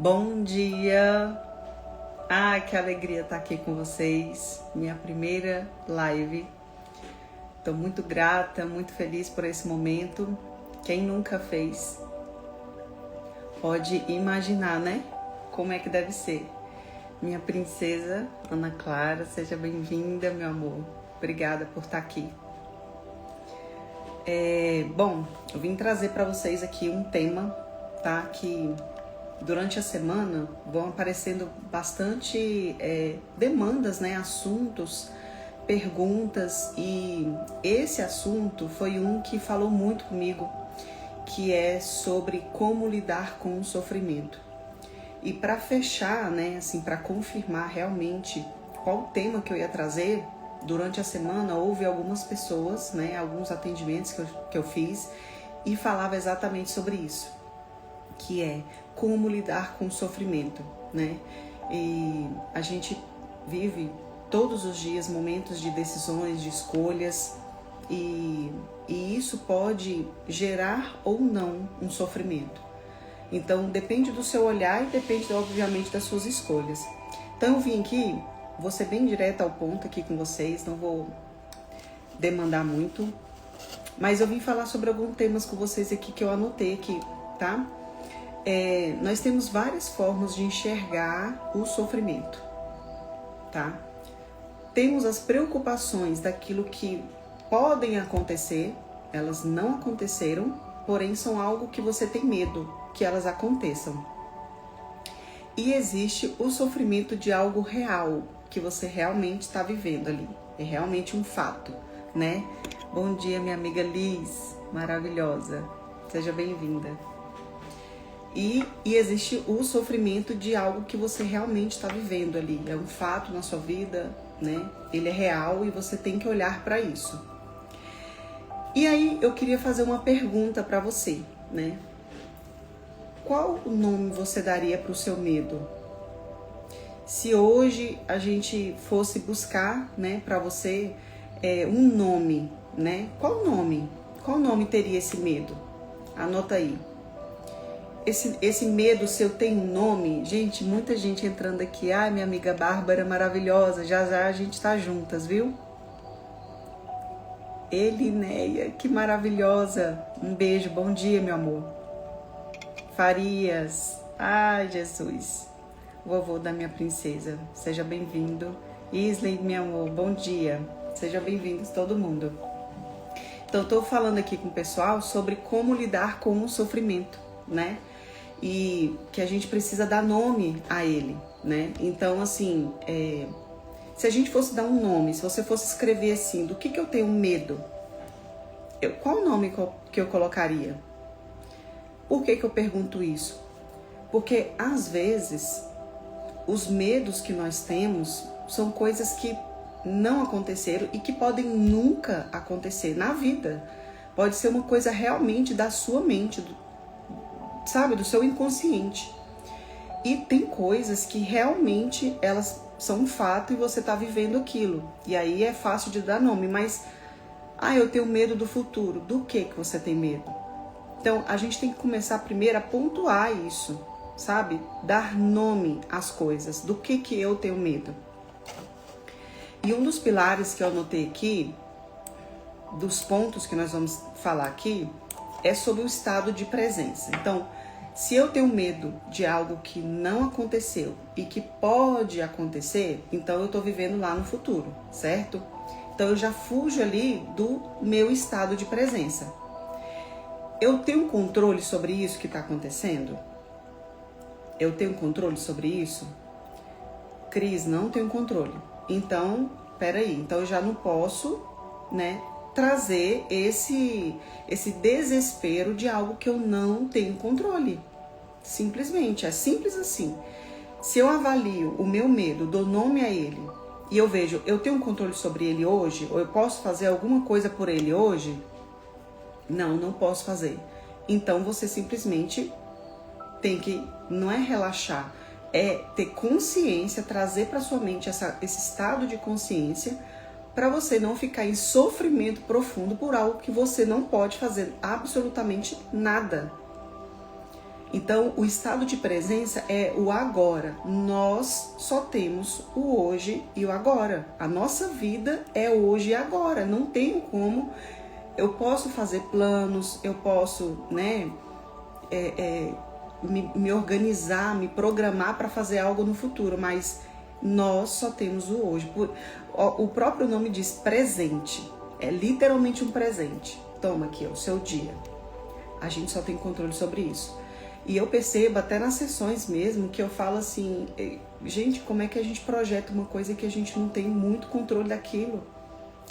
Bom dia! Ai, que alegria estar aqui com vocês. Minha primeira live. Estou muito grata, muito feliz por esse momento. Quem nunca fez pode imaginar, né? Como é que deve ser. Minha princesa Ana Clara, seja bem-vinda, meu amor. Obrigada por estar aqui. Bom, eu vim trazer para vocês aqui um tema, tá? Que durante a semana vão aparecendo bastante demandas, né? Assuntos, perguntas, e esse assunto foi um que falou muito comigo, que é sobre como lidar com o sofrimento. E para fechar, né, assim, para confirmar realmente qual o tema que eu ia trazer, durante a semana houve algumas pessoas, né, alguns atendimentos que eu fiz e falava exatamente sobre isso, que é como lidar com o sofrimento, né? E a gente vive todos os dias momentos de decisões, de escolhas, e isso pode gerar ou não um sofrimento. Então depende do seu olhar e depende, obviamente, das suas escolhas. Então eu vim aqui, vou ser bem direta ao ponto aqui com vocês, não vou demandar muito, mas eu vim falar sobre alguns temas com vocês aqui que eu anotei aqui, tá? Nós temos várias formas de enxergar o sofrimento, tá? Temos as preocupações daquilo que podem acontecer, elas não aconteceram, porém são algo que você tem medo que elas aconteçam. E existe o sofrimento de algo real, que você realmente está vivendo ali, é realmente um fato, né? Bom dia, minha amiga Liz, maravilhosa, seja bem-vinda. E existe o sofrimento de algo que você realmente está vivendo ali. É um fato na sua vida, né? Ele é real e você tem que olhar para isso. E aí eu queria fazer uma pergunta para você, né? Qual o nome você daria para o seu medo? Se hoje a gente fosse buscar, né, para você um nome, né? Qual nome? Qual nome teria esse medo? Anota aí. Esse medo seu tem um nome? Gente, muita gente entrando aqui. Ai, minha amiga Bárbara, maravilhosa. Já já a gente tá juntas, viu? Elinéia, que maravilhosa. Um beijo, bom dia, meu amor. Farias. Ai, Jesus. Vovô da minha princesa, seja bem-vindo. Isley, meu amor, bom dia. Seja bem-vindos todo mundo. Então, eu tô falando aqui com o pessoal sobre como lidar com o sofrimento, né? E que a gente precisa dar nome a ele, né? Então, assim, se a gente fosse dar um nome, se você fosse escrever assim, do que eu tenho medo, qual o nome que eu colocaria? Por que eu pergunto isso? Porque, às vezes, os medos que nós temos são coisas que não aconteceram e que podem nunca acontecer na vida. Pode ser uma coisa realmente da sua mente, sabe, do seu inconsciente. E tem coisas que realmente elas são um fato e você está vivendo aquilo. E aí é fácil de dar nome, mas eu tenho medo do futuro. Do que você tem medo? Então a gente tem que começar primeiro a pontuar isso, sabe? Dar nome às coisas. Do que eu tenho medo? E um dos pilares que eu anotei aqui, dos pontos que nós vamos falar aqui, é sobre o estado de presença. Então, se eu tenho medo de algo que não aconteceu e que pode acontecer, então eu estou vivendo lá no futuro, certo? Então eu já fujo ali do meu estado de presença. Eu tenho controle sobre isso que está acontecendo? Eu tenho controle sobre isso? Cris, não tenho controle. Então, peraí, então eu já não posso, né, trazer esse desespero de algo que eu não tenho controle. Simplesmente, é simples assim. Se eu avalio o meu medo, dou nome a ele, e eu vejo, eu tenho controle sobre ele hoje, ou eu posso fazer alguma coisa por ele hoje? Não posso fazer. Então você simplesmente tem que, não é relaxar, é ter consciência, trazer para sua mente esse estado de consciência, para você não ficar em sofrimento profundo por algo que você não pode fazer absolutamente nada. Então, o estado de presença é o agora. Nós só temos o hoje e o agora. A nossa vida é hoje e agora. Não tem como. Eu posso fazer planos, eu posso, né, me organizar, me programar para fazer algo no futuro, mas nós só temos o hoje. O próprio nome diz presente. É literalmente um presente. Toma aqui, ó, o seu dia. A gente só tem controle sobre isso. E eu percebo até nas sessões mesmo que eu falo assim, gente, como é que a gente projeta uma coisa que a gente não tem muito controle daquilo?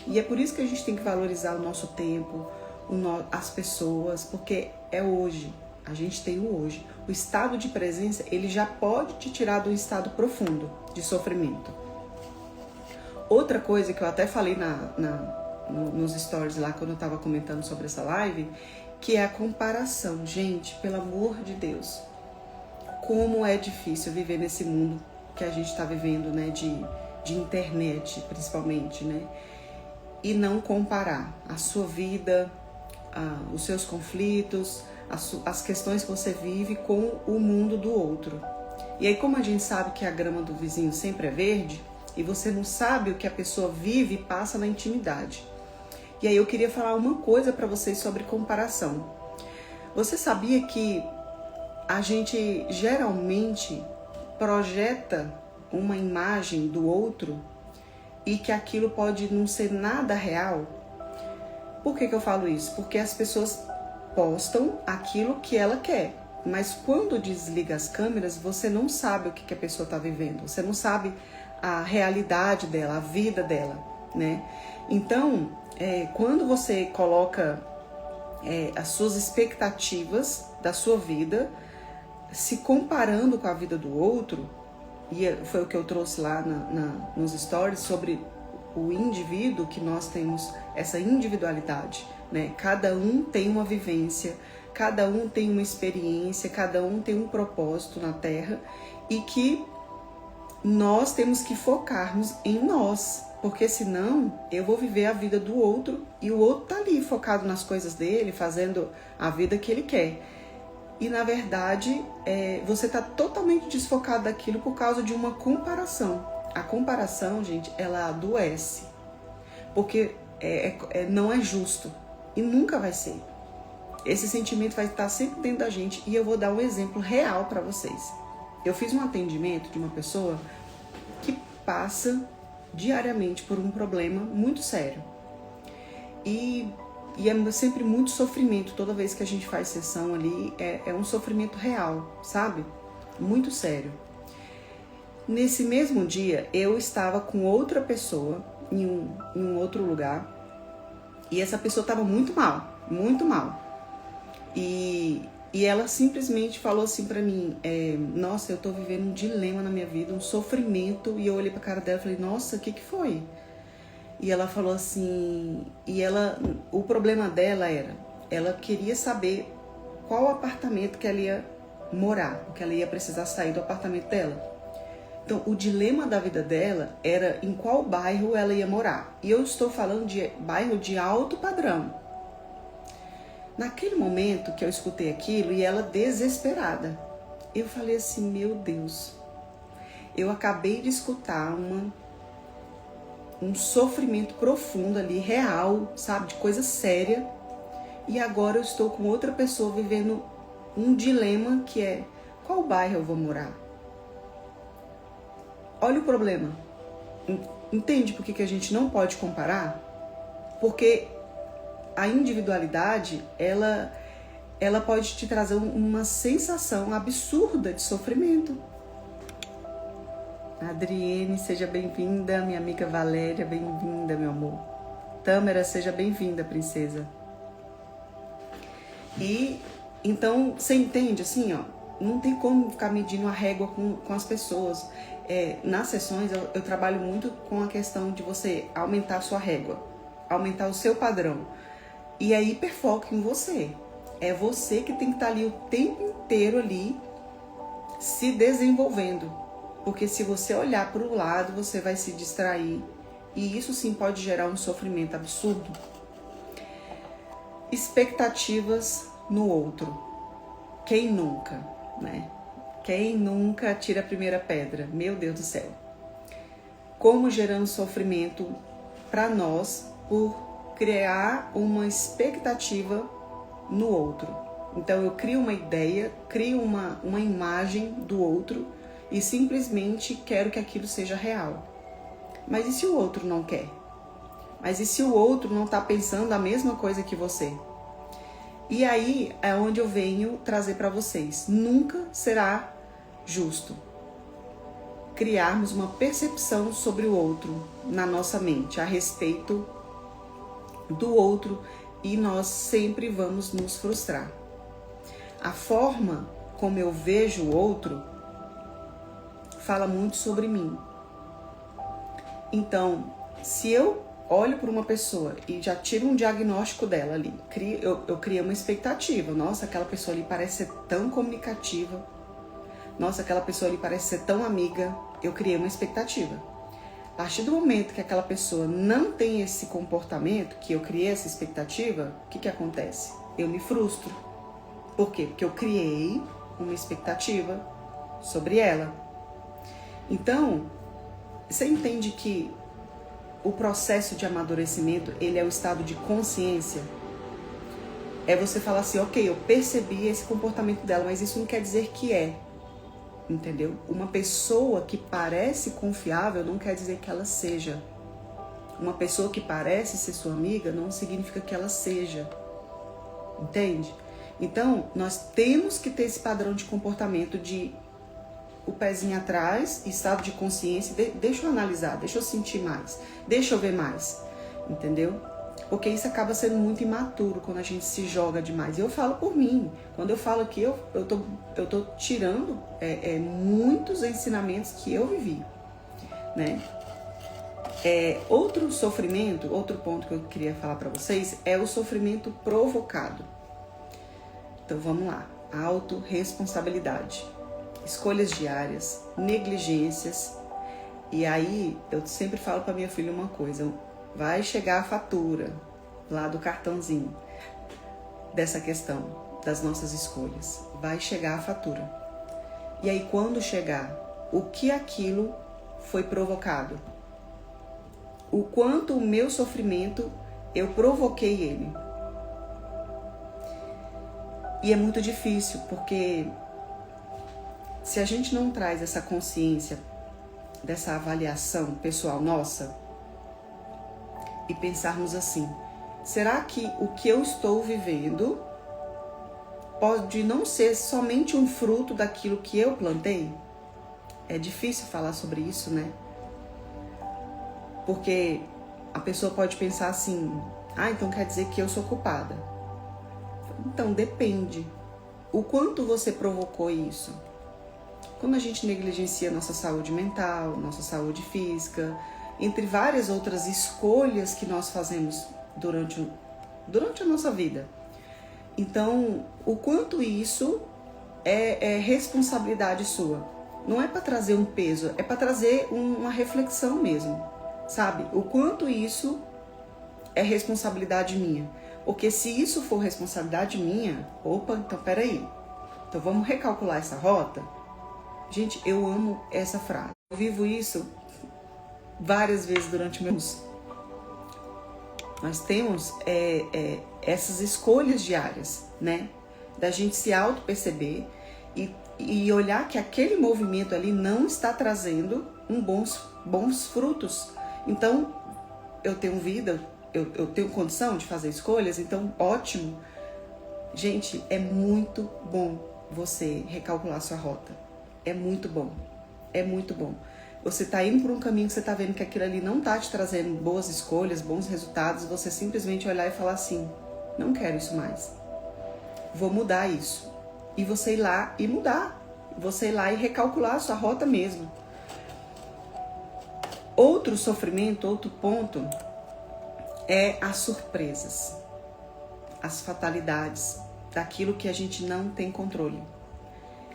E é por isso que a gente tem que valorizar o nosso tempo, as pessoas, porque é hoje. A gente tem o hoje. O estado de presença, ele já pode te tirar do estado profundo de sofrimento. Outra coisa que eu até falei nos stories lá, quando eu estava comentando sobre essa live, que é a comparação. Gente, pelo amor de Deus, como é difícil viver nesse mundo que a gente está vivendo, né, de internet, principalmente, né, e não comparar a sua vida, os seus conflitos, as questões que você vive com o mundo do outro. E aí, como a gente sabe que a grama do vizinho sempre é verde, e você não sabe o que a pessoa vive e passa na intimidade. E aí eu queria falar uma coisa para vocês sobre comparação. Você sabia que a gente geralmente projeta uma imagem do outro e que aquilo pode não ser nada real? Por que eu falo isso? Porque as pessoas postam aquilo que ela quer, mas quando desliga as câmeras, você não sabe o que a pessoa está vivendo, você não sabe a realidade dela, a vida dela, né? Então, quando você coloca as suas expectativas da sua vida, se comparando com a vida do outro, e foi o que eu trouxe lá nos stories sobre o indivíduo, que nós temos essa individualidade, né? Cada um tem uma vivência, cada um tem uma experiência, cada um tem um propósito na Terra, e que nós temos que focarmos em nós, porque senão eu vou viver a vida do outro e o outro tá ali focado nas coisas dele, fazendo a vida que ele quer. E na verdade, você tá totalmente desfocado daquilo por causa de uma comparação. A comparação, gente, ela adoece, porque não é justo e nunca vai ser. Esse sentimento vai estar sempre dentro da gente, e eu vou dar um exemplo real para vocês. Eu fiz um atendimento de uma pessoa que passa diariamente por um problema muito sério. E é sempre muito sofrimento. Toda vez que a gente faz sessão ali, é um sofrimento real, sabe? Muito sério. Nesse mesmo dia, eu estava com outra pessoa em um outro lugar, e essa pessoa estava muito mal, muito mal. E ela simplesmente falou assim pra mim, nossa, eu tô vivendo um dilema na minha vida, um sofrimento. E eu olhei pra cara dela e falei, nossa, o que foi? E ela falou assim, o problema dela ela queria saber qual apartamento que ela ia morar, porque ela ia precisar sair do apartamento dela. Então, o dilema da vida dela era em qual bairro ela ia morar. E eu estou falando de bairro de alto padrão. Naquele momento que eu escutei aquilo, e ela desesperada, eu falei assim, meu Deus, eu acabei de escutar um sofrimento profundo ali, real, sabe, de coisa séria, e agora eu estou com outra pessoa vivendo um dilema que é, qual bairro eu vou morar? Olha o problema. Entende por que a gente não pode comparar? Porque a individualidade, ela pode te trazer uma sensação absurda de sofrimento. Adriene, seja bem-vinda. Minha amiga Valéria, bem-vinda, meu amor. Tâmara, seja bem-vinda, princesa. E então, você entende assim, ó, não tem como ficar medindo a régua com as pessoas. Nas sessões eu trabalho muito com a questão de você aumentar a sua régua, aumentar o seu padrão. E aí hiperfoco em você. É você que tem que estar ali o tempo inteiro ali se desenvolvendo. Porque se você olhar para o lado, você vai se distrair. E isso sim pode gerar um sofrimento absurdo. Expectativas no outro. Quem nunca? né? Quem nunca tira a primeira pedra? Meu Deus do céu. Como geramos sofrimento para nós por criar uma expectativa no outro. Então eu crio uma ideia, crio uma imagem do outro e simplesmente quero que aquilo seja real. Mas e se o outro não quer? Mas e se o outro não está pensando a mesma coisa que você? E aí é onde eu venho trazer para vocês. Nunca será justo criarmos uma percepção sobre o outro na nossa mente, a respeito do outro, e nós sempre vamos nos frustrar. A forma como eu vejo o outro fala muito sobre mim. Então, se eu olho para uma pessoa e já tiro um diagnóstico dela ali, eu criei uma expectativa. Nossa, aquela pessoa ali parece ser tão comunicativa. Nossa, aquela pessoa ali parece ser tão amiga. Eu criei uma expectativa. A partir do momento que aquela pessoa não tem esse comportamento, que eu criei essa expectativa, o que acontece? Eu me frustro. Por quê? Porque eu criei uma expectativa sobre ela. Então, você entende que o processo de amadurecimento, ele é o estado de consciência? É você falar assim, ok, eu percebi esse comportamento dela, mas isso não quer dizer que é. Entendeu? Uma pessoa que parece confiável não quer dizer que ela seja. Uma pessoa que parece ser sua amiga não significa que ela seja. Entende? Então, nós temos que ter esse padrão de comportamento de o pezinho atrás, estado de consciência, deixa eu analisar, deixa eu sentir mais, deixa eu ver mais. Entendeu? Porque isso acaba sendo muito imaturo quando a gente se joga demais. E eu falo por mim. Quando eu falo aqui, eu tô tirando muitos ensinamentos que eu vivi, né? Outro sofrimento, outro ponto que eu queria falar para vocês é o sofrimento provocado. Então vamos lá. Autorresponsabilidade, escolhas diárias, negligências. E aí eu sempre falo para minha filha uma coisa: vai chegar a fatura lá do cartãozinho dessa questão das nossas escolhas. Vai chegar a fatura. E aí quando chegar, o que aquilo foi provocado? O quanto o meu sofrimento eu provoquei ele. E é muito difícil, porque se a gente não traz essa consciência dessa avaliação pessoal nossa, e pensarmos assim, será que o que eu estou vivendo pode não ser somente um fruto daquilo que eu plantei? É difícil falar sobre isso, né? Porque a pessoa pode pensar assim, então quer dizer que eu sou culpada. Então, depende. O quanto você provocou isso? Quando a gente negligencia nossa saúde mental, nossa saúde física, entre várias outras escolhas que nós fazemos durante a nossa vida. Então, o quanto isso é responsabilidade sua. Não é para trazer um peso, é para trazer uma reflexão mesmo, sabe? O quanto isso é responsabilidade minha. Porque se isso for responsabilidade minha, opa, então peraí. Então vamos recalcular essa rota? Gente, eu amo essa frase. Eu vivo isso várias vezes durante o meu curso. Nós temos essas escolhas diárias, né? Da gente se auto-perceber e olhar que aquele movimento ali não está trazendo bons frutos. Então, eu tenho vida, eu tenho condição de fazer escolhas, então ótimo. Gente, é muito bom você recalcular sua rota. É muito bom. É muito bom. Você está indo por um caminho que você está vendo que aquilo ali não está te trazendo boas escolhas, bons resultados, você simplesmente olhar e falar assim, não quero isso mais. Vou mudar isso. E você ir lá e mudar. Você ir lá e recalcular a sua rota mesmo. Outro sofrimento, outro ponto, é as surpresas. As fatalidades daquilo que a gente não tem controle.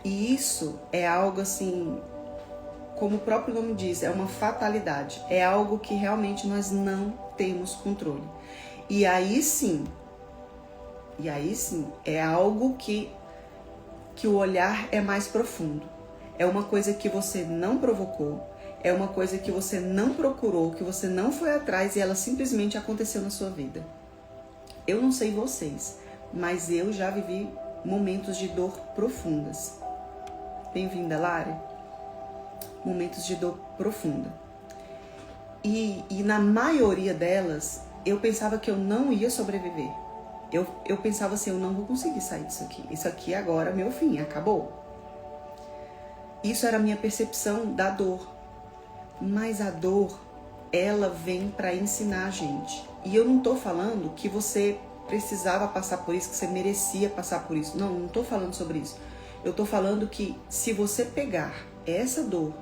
E isso é algo assim, como o próprio nome diz, é uma fatalidade. É algo que realmente nós não temos controle. E aí sim, é algo que que o olhar é mais profundo. É uma coisa que você não provocou, é uma coisa que você não procurou, que você não foi atrás e ela simplesmente aconteceu na sua vida. Eu não sei vocês, mas eu já vivi momentos de dor profundas. Bem-vinda, Lara. Momentos de dor profunda. E na maioria delas, eu pensava que eu não ia sobreviver. Eu pensava assim, eu não vou conseguir sair disso aqui. Isso aqui agora é meu fim, acabou. Isso era a minha percepção da dor. Mas a dor, ela vem para ensinar a gente. E eu não tô falando que você precisava passar por isso, que você merecia passar por isso. Não tô falando sobre isso. Eu tô falando que se você pegar essa dor,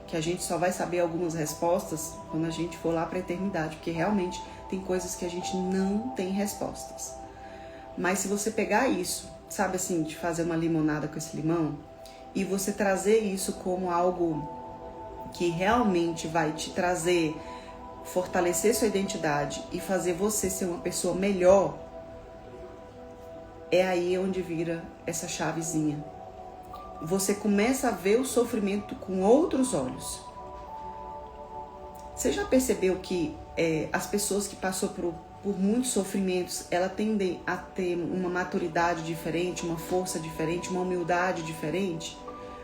que a gente só vai saber algumas respostas quando a gente for lá para a eternidade, porque realmente tem coisas que a gente não tem respostas. Mas se você pegar isso, sabe assim, de fazer uma limonada com esse limão, e você trazer isso como algo que realmente vai te trazer, fortalecer sua identidade e fazer você ser uma pessoa melhor, é aí onde vira essa chavezinha. Você começa a ver o sofrimento com outros olhos. Você já percebeu que as pessoas que passam por muitos sofrimentos, elas tendem a ter uma maturidade diferente, uma força diferente, uma humildade diferente?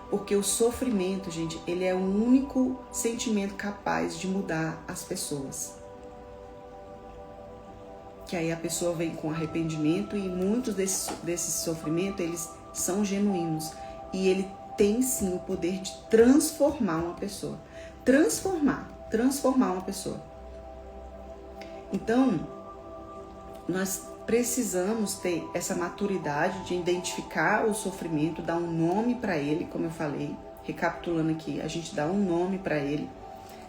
Porque o sofrimento, gente, ele é o único sentimento capaz de mudar as pessoas. Que aí a pessoa vem com arrependimento e muitos desses sofrimentos, eles são genuínos. E ele tem sim o poder de transformar uma pessoa. Transformar uma pessoa. Então, nós precisamos ter essa maturidade de identificar o sofrimento, dar um nome para ele, como eu falei, recapitulando aqui, a gente dá um nome para ele.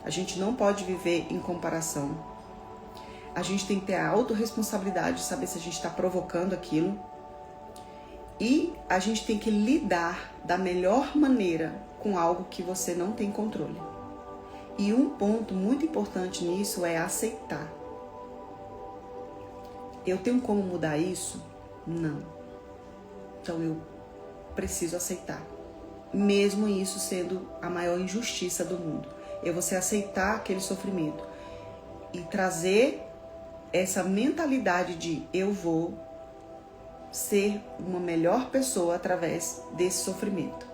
A gente não pode viver em comparação. A gente tem que ter a autorresponsabilidade de saber se a gente está provocando aquilo. E a gente tem que lidar da melhor maneira com algo que você não tem controle. E um ponto muito importante nisso é aceitar. Eu tenho como mudar isso? Não. Então eu preciso aceitar. Mesmo isso sendo a maior injustiça do mundo. É você aceitar aquele sofrimento e trazer essa mentalidade de eu vou ser uma melhor pessoa através desse sofrimento.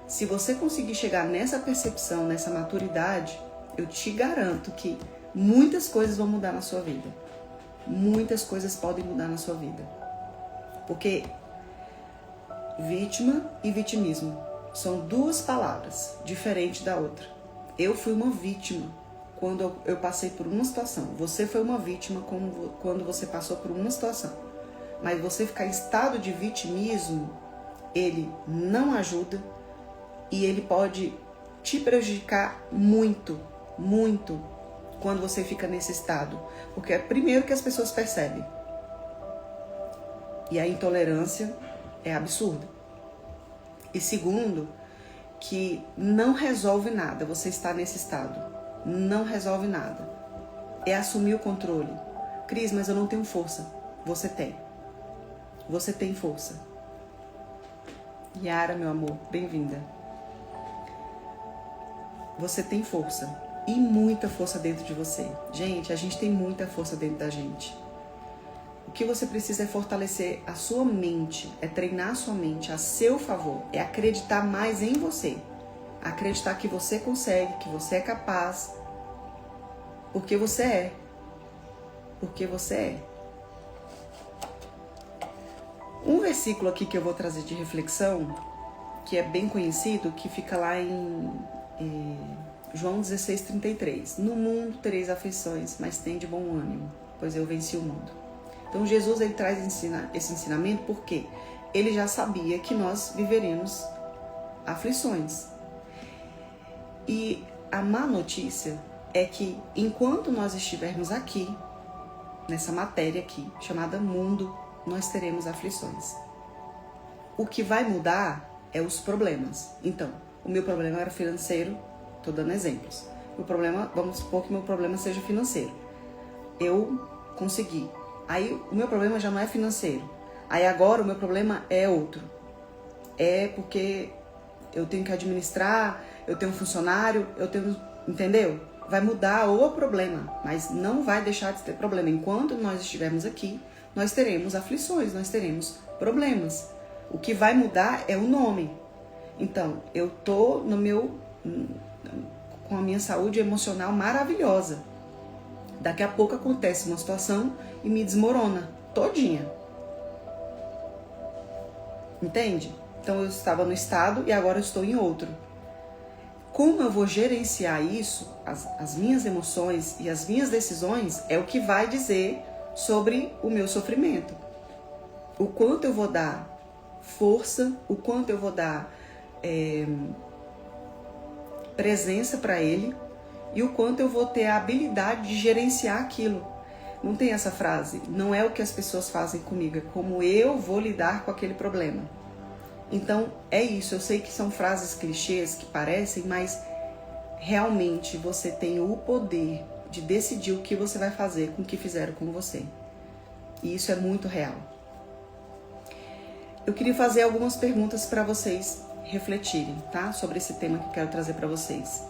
Se você conseguir chegar nessa percepção, nessa maturidade, eu te garanto que muitas coisas vão mudar na sua vida. Muitas coisas podem mudar na sua vida. Porque vítima e vitimismo são duas palavras diferentes da outra. Eu fui uma vítima quando eu passei por uma situação. Você foi uma vítima quando você passou por uma situação. Mas você ficar em estado de vitimismo, ele não ajuda e ele pode te prejudicar muito, muito quando você fica nesse estado. Porque é primeiro que as pessoas percebem. E a intolerância é absurda. E segundo, que não resolve nada você estar nesse estado. Não resolve nada. É assumir o controle. Cris, mas eu não tenho força. Você tem. Você tem força. Yara, meu amor, bem-vinda. Você tem força. E muita força dentro de você. Gente, a gente tem muita força dentro da gente. O que você precisa é fortalecer a sua mente, é treinar a sua mente a seu favor, é acreditar mais em você. Acreditar que você consegue, que você é capaz. Porque você é. Porque você é. Um versículo aqui que eu vou trazer de reflexão, que é bem conhecido, que fica lá em João 16:33. No mundo tereis aflições, mas tende bom ânimo, pois eu venci o mundo. Então Jesus ele traz esse ensinamento porque ele já sabia que nós viveremos aflições. E a má notícia é que enquanto nós estivermos aqui, nessa matéria aqui, chamada mundo, nós teremos aflições. O que vai mudar é os problemas. Então, o meu problema era financeiro, estou dando exemplos. O problema, vamos supor que meu problema seja financeiro. Eu consegui. Aí o meu problema já não é financeiro. Aí agora o meu problema é outro. é porque eu tenho que administrar, eu tenho um funcionário, eu tenho... Entendeu? Vai mudar o problema, mas não vai deixar de ter problema. Enquanto nós estivermos aqui, nós teremos aflições, nós teremos problemas. O que vai mudar é o nome. Então, eu tô com a minha saúde emocional maravilhosa. Daqui a pouco acontece uma situação e me desmorona todinha. Entende? Então eu estava no estado e agora eu estou em outro. Como eu vou gerenciar isso, as minhas emoções e as minhas decisões, é o que vai dizer sobre o meu sofrimento. O quanto eu vou dar força, o quanto eu vou dar presença para ele e o quanto eu vou ter a habilidade de gerenciar aquilo. Não tem essa frase, não é o que as pessoas fazem comigo, é como eu vou lidar com aquele problema. Então, é isso. Eu sei que são frases clichês que parecem, mas realmente você tem o poder de decidir o que você vai fazer com o que fizeram com você. E isso é muito real. Eu queria fazer algumas perguntas para vocês refletirem, tá? Sobre esse tema que eu quero trazer para vocês.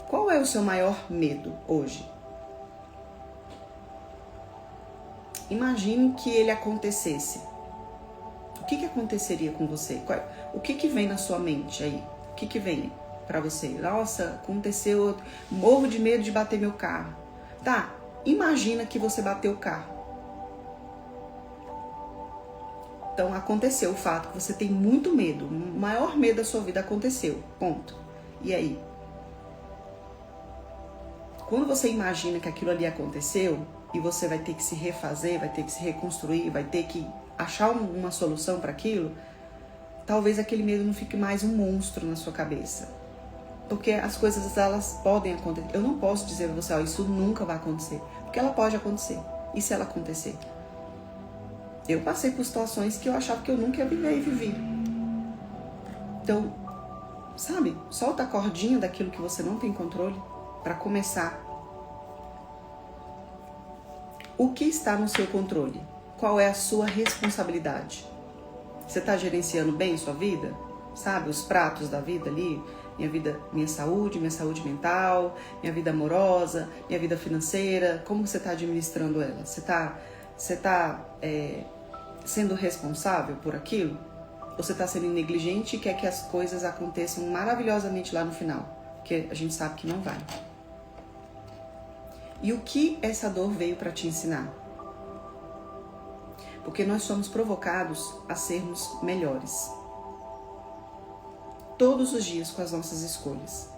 Qual é o seu maior medo hoje? Imagine que ele acontecesse. O que aconteceria com você? O que vem na sua mente aí? O que vem pra você? Nossa, aconteceu, morro de medo de bater meu carro. Tá, imagina que você bateu o carro. Então aconteceu o fato que você tem muito medo, o maior medo da sua vida aconteceu, ponto. E aí? Quando você imagina que aquilo ali aconteceu e você vai ter que se refazer, vai ter que se reconstruir, vai ter que achar uma solução para aquilo, talvez aquele medo não fique mais um monstro na sua cabeça. Porque as coisas, elas podem acontecer. Eu não posso dizer para você, isso nunca vai acontecer. Porque ela pode acontecer. E se ela acontecer? Eu passei por situações que eu achava que eu nunca ia viver e vivi. Então, sabe, solta a cordinha daquilo que você não tem controle para começar. O que está no seu controle? Qual é a sua responsabilidade? Você está gerenciando bem sua vida? Sabe, os pratos da vida ali? Minha saúde mental, minha vida amorosa, minha vida financeira. Como você está administrando ela? Você está sendo responsável por aquilo? Ou você está sendo negligente e quer que as coisas aconteçam maravilhosamente lá no final? Porque a gente sabe que não vai. E o que essa dor veio para te ensinar? Porque nós somos provocados a sermos melhores. Todos os dias com as nossas escolhas.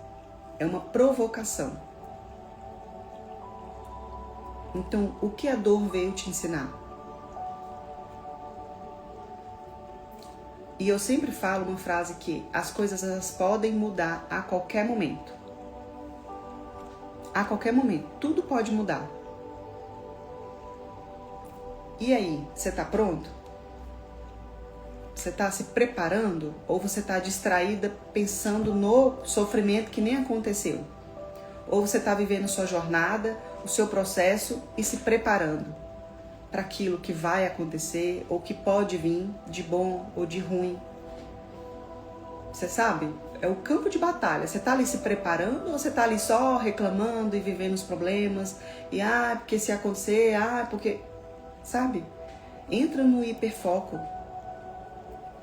É uma provocação. Então, o que a dor veio te ensinar? E eu sempre falo uma frase que as coisas elas podem mudar a qualquer momento. A qualquer momento. Tudo pode mudar. E aí, você está pronto? Você está se preparando? Ou você está distraída pensando no sofrimento que nem aconteceu? Ou você está vivendo sua jornada, o seu processo e se preparando para aquilo que vai acontecer ou que pode vir de bom ou de ruim? Você sabe? É o campo de batalha. Você está ali se preparando ou você está ali só reclamando e vivendo os problemas? E porque se acontecer, porque... Sabe? Entra no hiperfoco,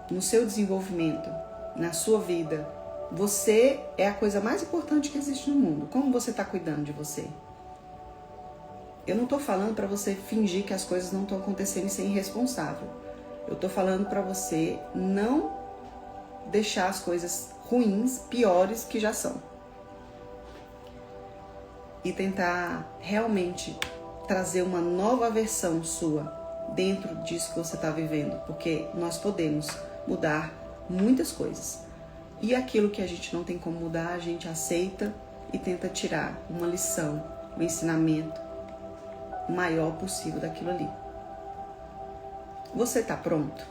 no seu desenvolvimento, na sua vida. Você é a coisa mais importante que existe no mundo. Como você está cuidando de você? Eu não estou falando para você fingir que as coisas não estão acontecendo e ser irresponsável. Eu estou falando para você não deixar as coisas ruins, piores que já são. E tentar realmente trazer uma nova versão sua dentro disso que você está vivendo, porque nós podemos mudar muitas coisas. E aquilo que a gente não tem como mudar, a gente aceita e tenta tirar uma lição, um ensinamento maior possível daquilo ali. Você está pronto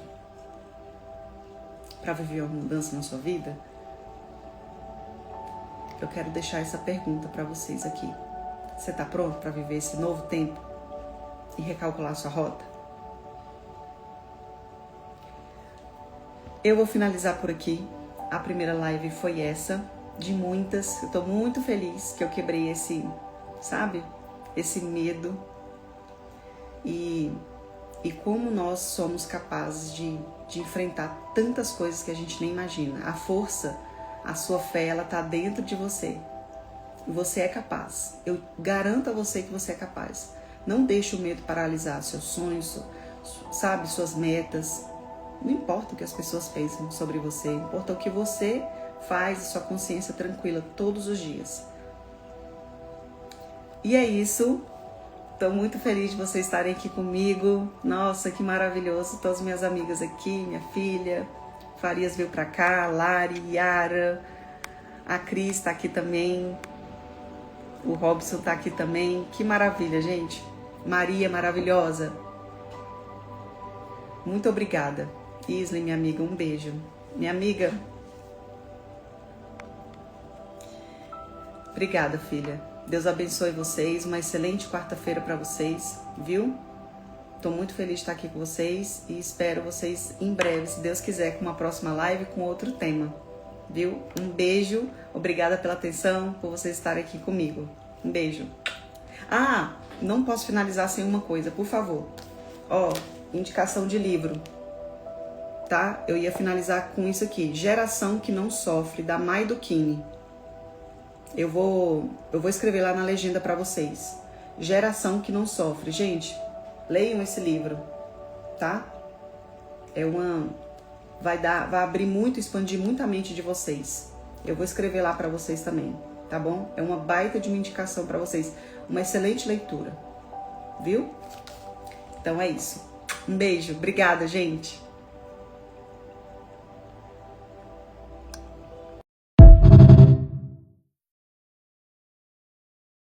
para viver uma mudança na sua vida? Eu quero deixar essa pergunta para vocês aqui. Você está pronto para viver esse novo tempo e recalcular sua rota? Eu vou finalizar por aqui. A primeira live foi essa, de muitas. Eu tô muito feliz que eu quebrei esse, sabe? Esse medo. E como nós somos capazes de enfrentar tantas coisas que a gente nem imagina. A força, a sua fé, ela tá dentro de você. Você é capaz. Eu garanto a você que você é capaz. Não deixe o medo paralisar seus sonhos, sabe, suas metas. Não importa o que as pessoas pensam sobre você, importa o que você faz e sua consciência tranquila todos os dias. E é isso. Estou muito feliz de vocês estarem aqui comigo. Nossa, que maravilhoso. Todas as minhas amigas aqui, minha filha. Farias veio pra cá, Lari, Yara. A Cris tá aqui também. O Robson tá aqui também. Que maravilha, gente. Maria, maravilhosa. Muito obrigada. Isley, minha amiga, um beijo. Minha amiga. Obrigada, filha. Deus abençoe vocês. Uma excelente quarta-feira para vocês, viu? Tô muito feliz de estar aqui com vocês e espero vocês em breve, se Deus quiser, com uma próxima live com outro tema, viu? Um beijo. Obrigada pela atenção, por vocês estarem aqui comigo. Um beijo. Ah, não posso finalizar sem uma coisa, por favor. Ó, indicação de livro. Tá? Eu ia finalizar com isso aqui. Geração que não sofre, da Mai Duquini. Eu vou escrever lá na legenda para vocês. Geração que não sofre. Gente, leiam esse livro, tá? Vai abrir muito, expandir muito a mente de vocês. Eu vou escrever lá para vocês também, tá bom? É uma baita de uma indicação para vocês. Uma excelente leitura, viu? Então é isso. Um beijo. Obrigada, gente.